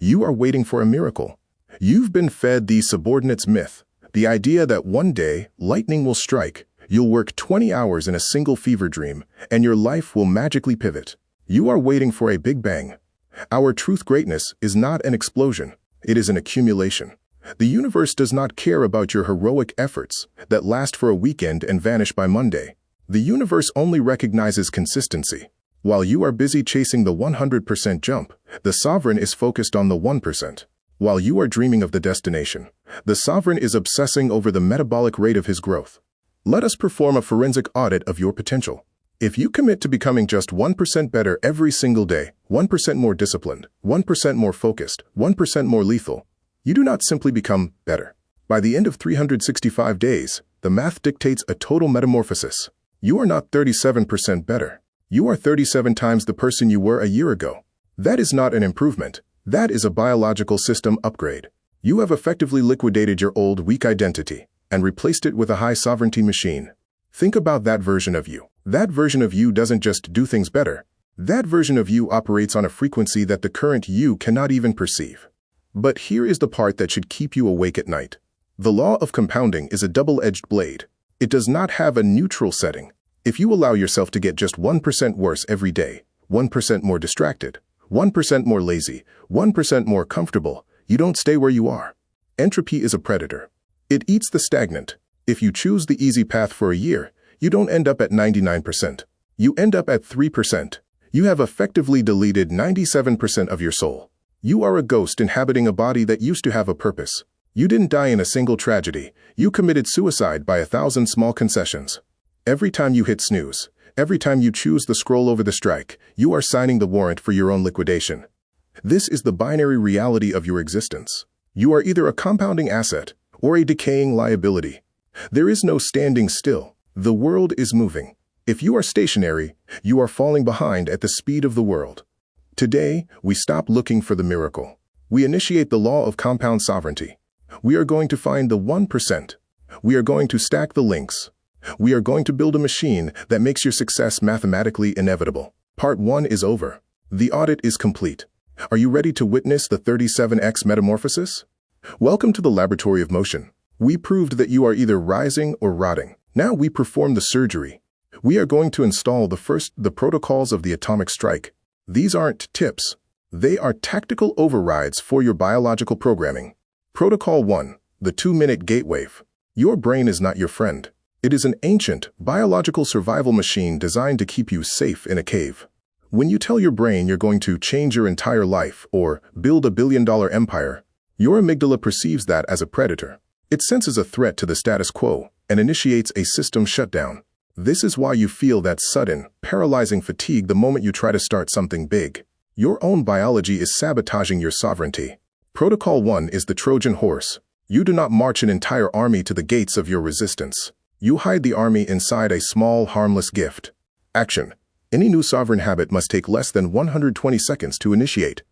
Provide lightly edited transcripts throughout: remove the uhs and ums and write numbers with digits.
You are waiting for a miracle. You've been fed the subordinate's myth, the idea that one day lightning will strike, you'll work 20 hours in a single fever dream, and your life will magically pivot. You are waiting for a big bang. Our truth greatness is not an explosion, it is an accumulation. The universe does not care about your heroic efforts that last for a weekend and vanish by Monday. The universe only recognizes consistency. While you are busy chasing the 100% jump, the sovereign is focused on the 1%. While you are dreaming of the destination, the sovereign is obsessing over the metabolic rate of his growth. Let us perform a forensic audit of your potential. If you commit to becoming just 1% better every single day, 1% more disciplined, 1% more focused, 1% more lethal, you do not simply become better. By the end of 365 days, the math dictates a total metamorphosis. You are not 37% better. You are 37 times the person you were a year ago. That is not an improvement. That is a biological system upgrade. You have effectively liquidated your old weak identity and replaced it with a high sovereignty machine. Think about that version of you. That version of you doesn't just do things better. That version of you operates on a frequency that the current you cannot even perceive. But here is the part that should keep you awake at night. The law of compounding is a double-edged blade. It does not have a neutral setting. If you allow yourself to get just 1% worse every day, 1% more distracted, 1% more lazy, 1% more comfortable, you don't stay where you are. Entropy is a predator. It eats the stagnant. If you choose the easy path for a year, you don't end up at 99%. You end up at 3%. You have effectively deleted 97% of your soul. You are a ghost inhabiting a body that used to have a purpose. You didn't die in a single tragedy. You committed suicide by 1,000 small concessions. Every time you hit snooze, every time you choose the scroll over the strike, you are signing the warrant for your own liquidation. This is the binary reality of your existence. You are either a compounding asset or a decaying liability. There is no standing still. The world is moving. If you are stationary, you are falling behind at the speed of the world. Today, we stop looking for the miracle. We initiate the law of compound sovereignty. We are going to find the 1%. We are going to stack the links. We are going to build a machine that makes your success mathematically inevitable. Part 1 is over. The audit is complete. Are you ready to witness the 37x metamorphosis? Welcome to the laboratory of motion. We proved that you are either rising or rotting. Now we perform the surgery. We are going to install the protocols of the atomic strike. These aren't tips. They are tactical overrides for your biological programming. Protocol 1, the 2-minute gate wave. Your brain is not your friend. It is an ancient, biological survival machine designed to keep you safe in a cave. When you tell your brain you're going to change your entire life or build a billion-dollar empire, your amygdala perceives that as a predator. It senses a threat to the status quo and initiates a system shutdown. This is why you feel that sudden, paralyzing fatigue the moment you try to start something big. Your own biology is sabotaging your sovereignty. Protocol 1 is the Trojan Horse. You do not march an entire army to the gates of your resistance. You hide the army inside a small, harmless gift. Action. Any new sovereign habit must take less than 120 seconds to initiate.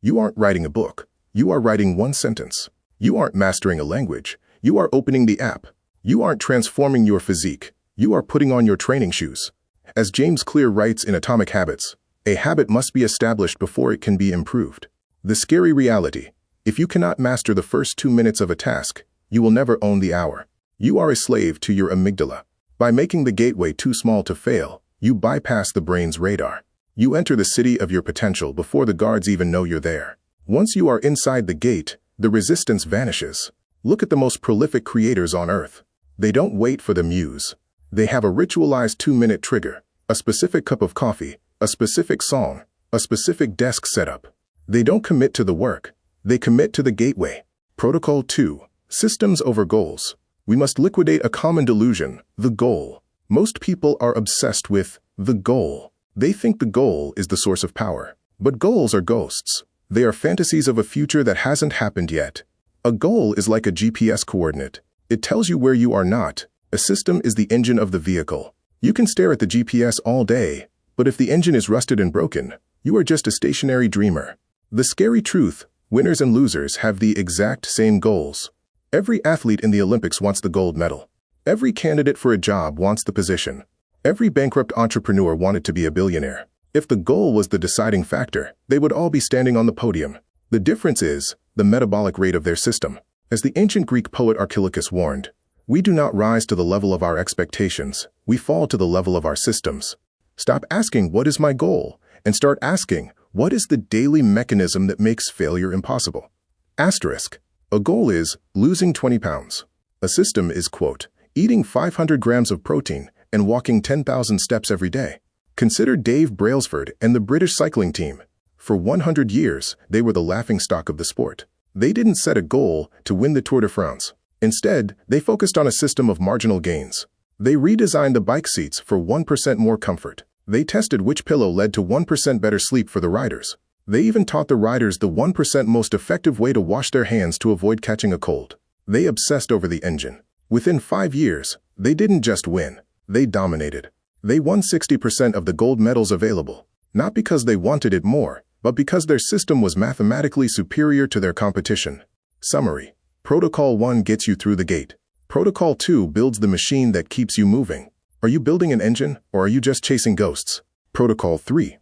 You aren't writing a book. You are writing one sentence. You aren't mastering a language. You are opening the app. You aren't transforming your physique. You are putting on your training shoes. As James Clear writes in Atomic Habits, a habit must be established before it can be improved. The scary reality: if you cannot master the first 2 minutes of a task, you will never own the hour. You are a slave to your amygdala. By making the gateway too small to fail, you bypass the brain's radar. You enter the city of your potential before the guards even know you're there. Once you are inside the gate, the resistance vanishes. Look at the most prolific creators on Earth. They don't wait for the muse. They have a ritualized 2-minute trigger, a specific cup of coffee, a specific song, a specific desk setup. They don't commit to the work. They commit to the gateway. Protocol 2. Systems over goals. We must liquidate a common delusion, the goal. Most people are obsessed with the goal. They think the goal is the source of power. But goals are ghosts. They are fantasies of a future that hasn't happened yet. A goal is like a GPS coordinate. It tells you where you are not. A system is the engine of the vehicle. You can stare at the GPS all day, but if the engine is rusted and broken, you are just a stationary dreamer. The scary truth: winners and losers have the exact same goals. Every athlete in the Olympics wants the gold medal. Every candidate for a job wants the position. Every bankrupt entrepreneur wanted to be a billionaire. If the goal was the deciding factor, they would all be standing on the podium. The difference is the metabolic rate of their system. As the ancient Greek poet Archilochus warned, we do not rise to the level of our expectations, we fall to the level of our systems. Stop asking, what is my goal? And start asking, what is the daily mechanism that makes failure impossible? Asterisk. A goal is losing 20 pounds. A system is, quote, eating 500 grams of protein and walking 10,000 steps every day. Consider Dave Brailsford and the British cycling team. For 100 years, they were the laughingstock of the sport. They didn't set a goal to win the Tour de France. Instead, they focused on a system of marginal gains. They redesigned the bike seats for 1% more comfort. They tested which pillow led to 1% better sleep for the riders. They even taught the riders the 1% most effective way to wash their hands to avoid catching a cold. They obsessed over the engine. Within 5 years, they didn't just win, they dominated. They won 60% of the gold medals available, not because they wanted it more, but because their system was mathematically superior to their competition. Summary. Protocol 1 gets you through the gate. Protocol 2 builds the machine that keeps you moving. Are you building an engine, or are you just chasing ghosts? Protocol 3.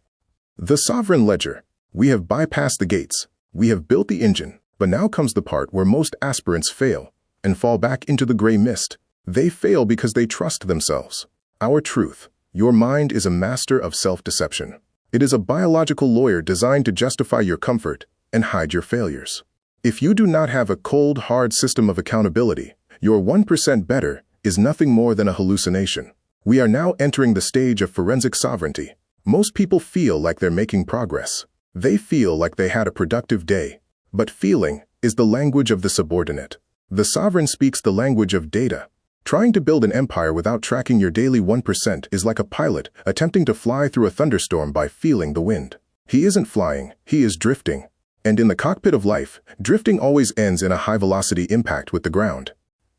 The sovereign ledger. We have bypassed the gates. We have built the engine, but now comes the part where most aspirants fail and fall back into the gray mist. They fail because they trust themselves. Our truth. Your mind is a master of self-deception. It is a biological lawyer designed to justify your comfort and hide your failures. If you do not have a cold, hard system of accountability, your 1% better is nothing more than a hallucination. We are now entering the stage of forensic sovereignty. Most people feel like they're making progress. They feel like they had a productive day. But feeling is the language of the subordinate. The sovereign speaks the language of data. Trying to build an empire without tracking your daily 1% is like a pilot attempting to fly through a thunderstorm by feeling the wind. He isn't flying, he is drifting. And in the cockpit of life, drifting always ends in a high-velocity impact with the ground.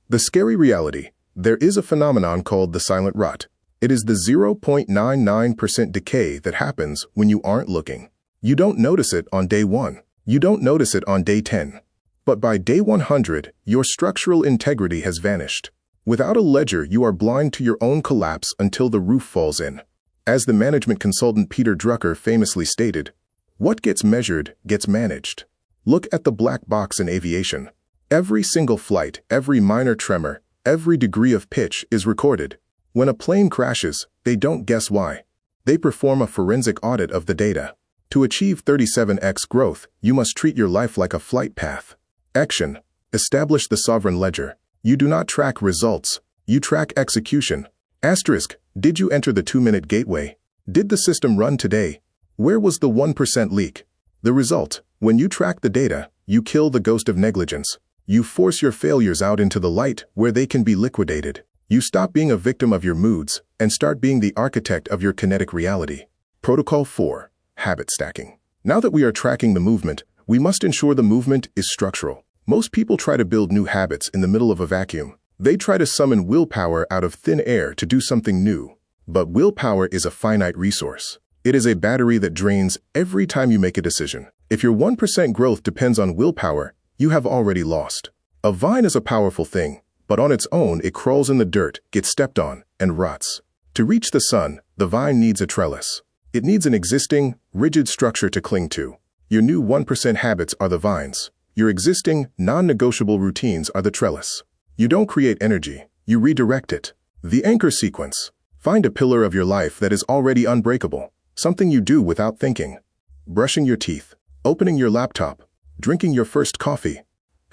The scary reality: there is a phenomenon called the silent rot. It is the 0.99% decay that happens when you aren't looking. You don't notice it on day 1. You don't notice it on day 10. But by day 100, your structural integrity has vanished. Without a ledger, you are blind to your own collapse until the roof falls in. As the management consultant Peter Drucker famously stated, what gets measured gets managed. Look at the black box in aviation. Every single flight, every minor tremor, every degree of pitch is recorded. When a plane crashes, they don't guess why. They perform a forensic audit of the data. To achieve 37x growth, you must treat your life like a flight path. Action. Establish the sovereign ledger. You do not track results. You track execution. Asterisk. Did you enter the 2-minute gateway? Did the system run today? Where was the 1% leak? The result. When you track the data, you kill the ghost of negligence. You force your failures out into the light where they can be liquidated. You stop being a victim of your moods and start being the architect of your kinetic reality. Protocol 4. Habit stacking. Now that we are tracking the movement, we must ensure the movement is structural. Most people try to build new habits in the middle of a vacuum. They try to summon willpower out of thin air to do something new. But willpower is a finite resource. It is a battery that drains every time you make a decision. If your 1% growth depends on willpower, you have already lost. A vine is a powerful thing, but on its own it crawls in the dirt, gets stepped on, and rots. To reach the sun, the vine needs a trellis. It needs an existing, rigid structure to cling to. Your new 1% habits are the vines. Your existing, non-negotiable routines are the trellis. You don't create energy, you redirect it. The anchor sequence. Find a pillar of your life that is already unbreakable, something you do without thinking. Brushing your teeth, opening your laptop, drinking your first coffee.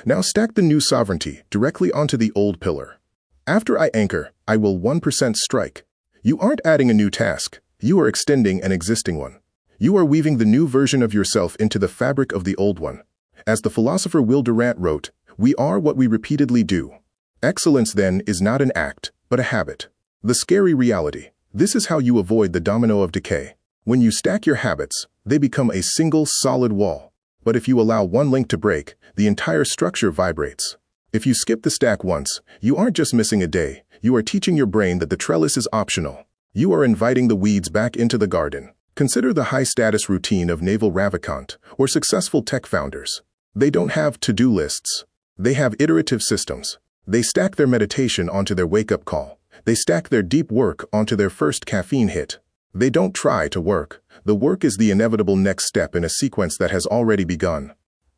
Now stack the new sovereignty directly onto the old pillar. After I anchor, I will 1% strike. You aren't adding a new task, you are extending an existing one. You are weaving the new version of yourself into the fabric of the old one. As the philosopher Will Durant wrote, we are what we repeatedly do. Excellence, then, is not an act, but a habit. The scary reality. This is how you avoid the domino of decay. When you stack your habits, they become a single solid wall. But if you allow one link to break, the entire structure vibrates. If you skip the stack once, you aren't just missing a day, you are teaching your brain that the trellis is optional. You are inviting the weeds back into the garden. Consider the high-status routine of Naval Ravikant or successful tech founders. They don't have to-do lists. They have iterative systems. They stack their meditation onto their wake-up call. They stack their deep work onto their first caffeine hit. They don't try to work. The work is the inevitable next step in a sequence that has already begun.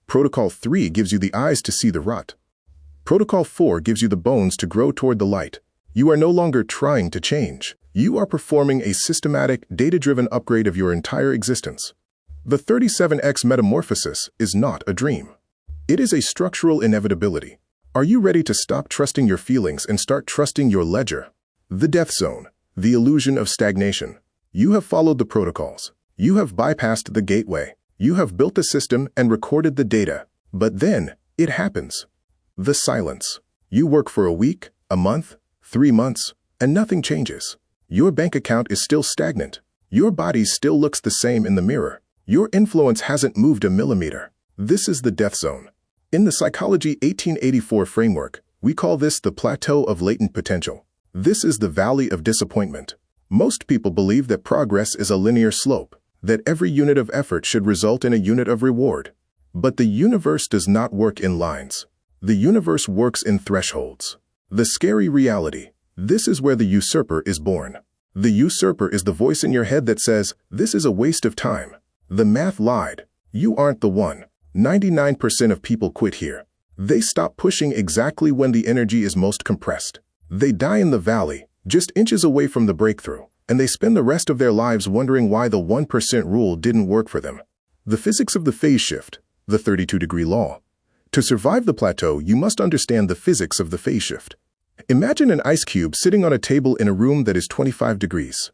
Protocol 3 gives you the eyes to see the rot. Protocol 4 gives you the bones to grow toward the light. You are no longer trying to change. You are performing a systematic, data-driven upgrade of your entire existence. The 37x metamorphosis is not a dream. It is a structural inevitability. Are you ready to stop trusting your feelings and start trusting your ledger? The death zone, the illusion of stagnation. You have followed the protocols. You have bypassed the gateway. You have built the system and recorded the data. But then, it happens. The silence. You work for a week, a month, 3 months, and nothing changes. Your bank account is still stagnant. Your body still looks the same in the mirror. Your influence hasn't moved a millimeter. This is the death zone. In the Psychology 1884 framework, we call this the plateau of latent potential. This is the valley of disappointment. Most people believe that progress is a linear slope, that every unit of effort should result in a unit of reward. But the universe does not work in lines. The universe works in thresholds. The scary reality. This is where the usurper is born. The usurper is the voice in your head that says, "This is a waste of time." The math lied. You aren't the one. 99% of people quit here. They stop pushing exactly when the energy is most compressed. They die in the valley, just inches away from the breakthrough, and they spend the rest of their lives wondering why the 1% rule didn't work for them. The physics of the phase shift, the 32-degree law. To survive the plateau, you must understand the physics of the phase shift. Imagine an ice cube sitting on a table in a room that is 25 degrees.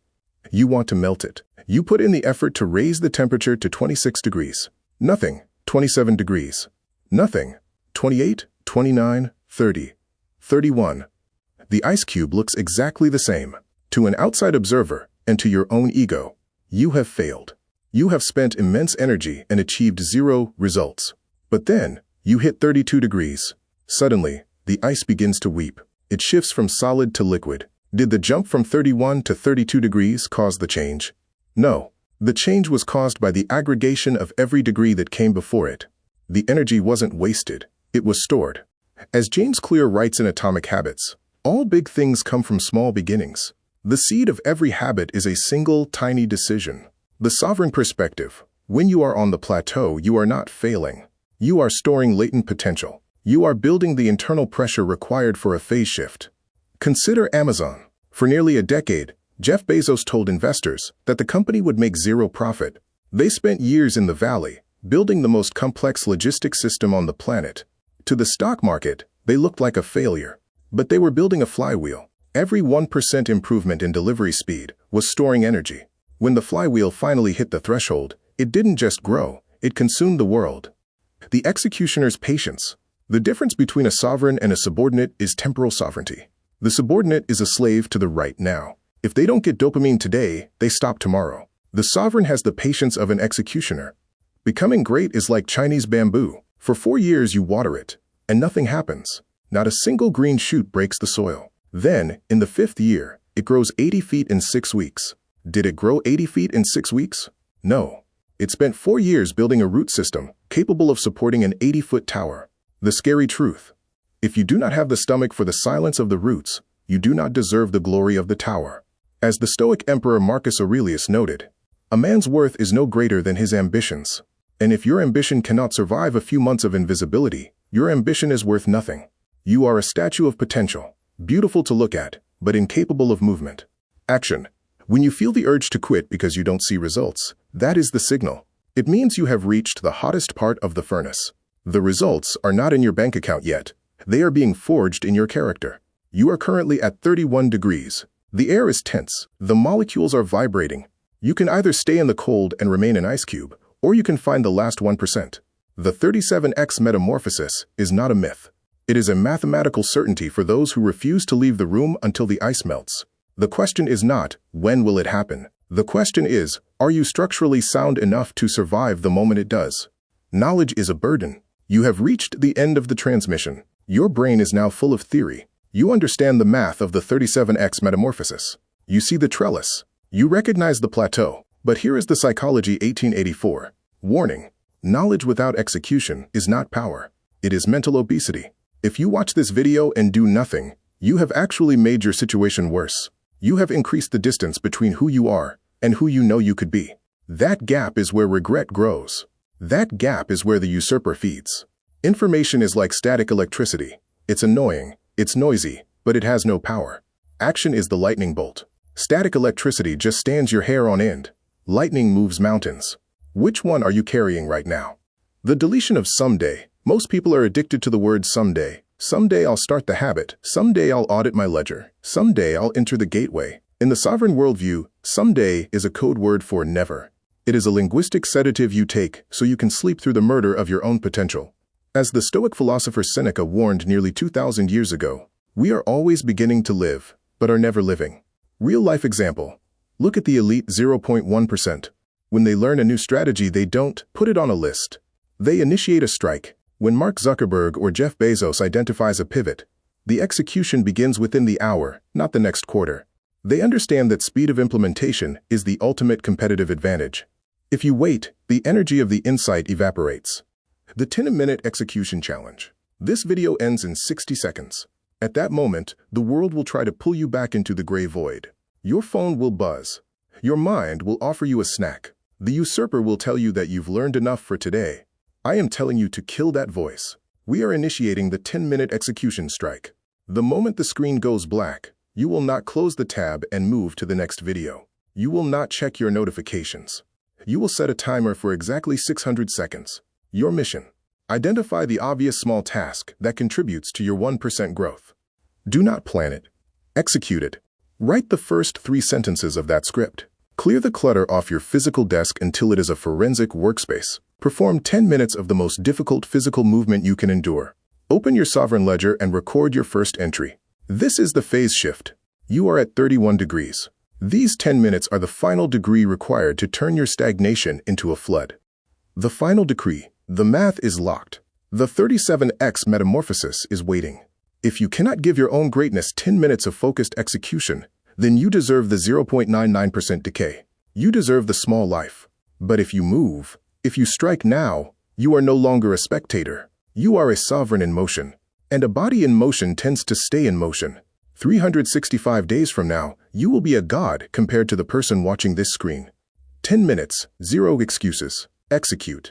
You want to melt it. You put in the effort to raise the temperature to 26 degrees. Nothing. 27 degrees. Nothing. 28, 29, 30, 31. The ice cube looks exactly the same. To an outside observer, and to your own ego, you have failed. You have spent immense energy and achieved 0 results. But then, you hit 32 degrees. Suddenly, the ice begins to weep. It shifts from solid to liquid. Did the jump from 31 to 32 degrees cause the change? No. The change was caused by the aggregation of every degree that came before it. The energy wasn't wasted. It was stored. As James Clear writes in Atomic Habits, all big things come from small beginnings. The seed of every habit is a single, tiny decision. The sovereign perspective. When you are on the plateau, you are not failing. You are storing latent potential. You are building the internal pressure required for a phase shift. Consider Amazon. For nearly a decade, Jeff Bezos told investors that the company would make 0 profit. They spent years in the valley, building the most complex logistics system on the planet. To the stock market, they looked like a failure. But they were building a flywheel. Every 1% improvement in delivery speed was storing energy. When the flywheel finally hit the threshold, it didn't just grow, it consumed the world. The executioner's patience. The difference between a sovereign and a subordinate is temporal sovereignty. The subordinate is a slave to the right now. If they don't get dopamine today, they stop tomorrow. The sovereign has the patience of an executioner. Becoming great is like Chinese bamboo. For 4 years you water it, and nothing happens. Not a single green shoot breaks the soil. Then, in the 5th year, it grows 80 feet in 6 weeks. Did it grow 80 feet in 6 weeks? No. It spent 4 years building a root system capable of supporting an 80-foot tower. The scary truth. If you do not have the stomach for the silence of the roots, you do not deserve the glory of the tower. As the Stoic Emperor Marcus Aurelius noted, a man's worth is no greater than his ambitions. And if your ambition cannot survive a few months of invisibility, your ambition is worth nothing. You are a statue of potential, beautiful to look at, but incapable of movement. Action. When you feel the urge to quit because you don't see results, that is the signal. It means you have reached the hottest part of the furnace. The results are not in your bank account yet. They are being forged in your character. You are currently at 31 degrees. The air is tense. The molecules are vibrating. You can either stay in the cold and remain an ice cube, or you can find the last 1%. The 37x metamorphosis is not a myth. It is a mathematical certainty for those who refuse to leave the room until the ice melts. The question is not, when will it happen? The question is, are you structurally sound enough to survive the moment it does? Knowledge is a burden. You have reached the end of the transmission. Your brain is now full of theory. You understand the math of the 37x metamorphosis. You see the trellis. You recognize the plateau. But here is the Psychology 1884. Warning. Knowledge without execution is not power. It is mental obesity. If you watch this video and do nothing, you have actually made your situation worse. You have increased the distance between who you are and who you know you could be. That gap is where regret grows. That gap is where the usurper feeds. Information is like static electricity. It's annoying, it's noisy, but it has no power. Action is the lightning bolt. Static electricity just stands your hair on end. Lightning moves mountains. Which one are you carrying right now? The deletion of someday. Most people are addicted to the word someday. Someday I'll start the habit. Someday I'll audit my ledger. Someday I'll enter the gateway. In the sovereign worldview, someday is a code word for never. It is a linguistic sedative you take so you can sleep through the murder of your own potential. As the Stoic philosopher Seneca warned nearly 2,000 years ago, we are always beginning to live, but are never living. Real-life example. Look at the elite 0.1%. When they learn a new strategy, they don't put it on a list. They initiate a strike. When Mark Zuckerberg or Jeff Bezos identifies a pivot, the execution begins within the hour, not the next quarter. They understand that speed of implementation is the ultimate competitive advantage. If you wait, the energy of the insight evaporates. The 10-minute execution challenge. This video ends in 60 seconds. At that moment, the world will try to pull you back into the gray void. Your phone will buzz. Your mind will offer you a snack. The usurper will tell you that you've learned enough for today. I am telling you to kill that voice. We are initiating the 10-minute execution strike. The moment the screen goes black, you will not close the tab and move to the next video. You will not check your notifications. You will set a timer for exactly 600 seconds. Your mission: identify the obvious small task that contributes to your 1% growth. Do not plan it. Execute it. Write the first 3 sentences of that script. Clear the clutter off your physical desk until it is a forensic workspace. Perform 10 minutes of the most difficult physical movement you can endure. Open your sovereign ledger and record your first entry. This is the phase shift. You are at 31 degrees. These 10 minutes are the final degree required to turn your stagnation into a flood. The final decree. The math is locked. The 37x metamorphosis is waiting. If you cannot give your own greatness 10 minutes of focused execution, then you deserve the 0.99% decay. You deserve the small life. But if you move, if you strike now, you are no longer a spectator. You are a sovereign in motion. And a body in motion tends to stay in motion. 365 days from now, you will be a god compared to the person watching this screen. 10 minutes, 0 excuses. Execute.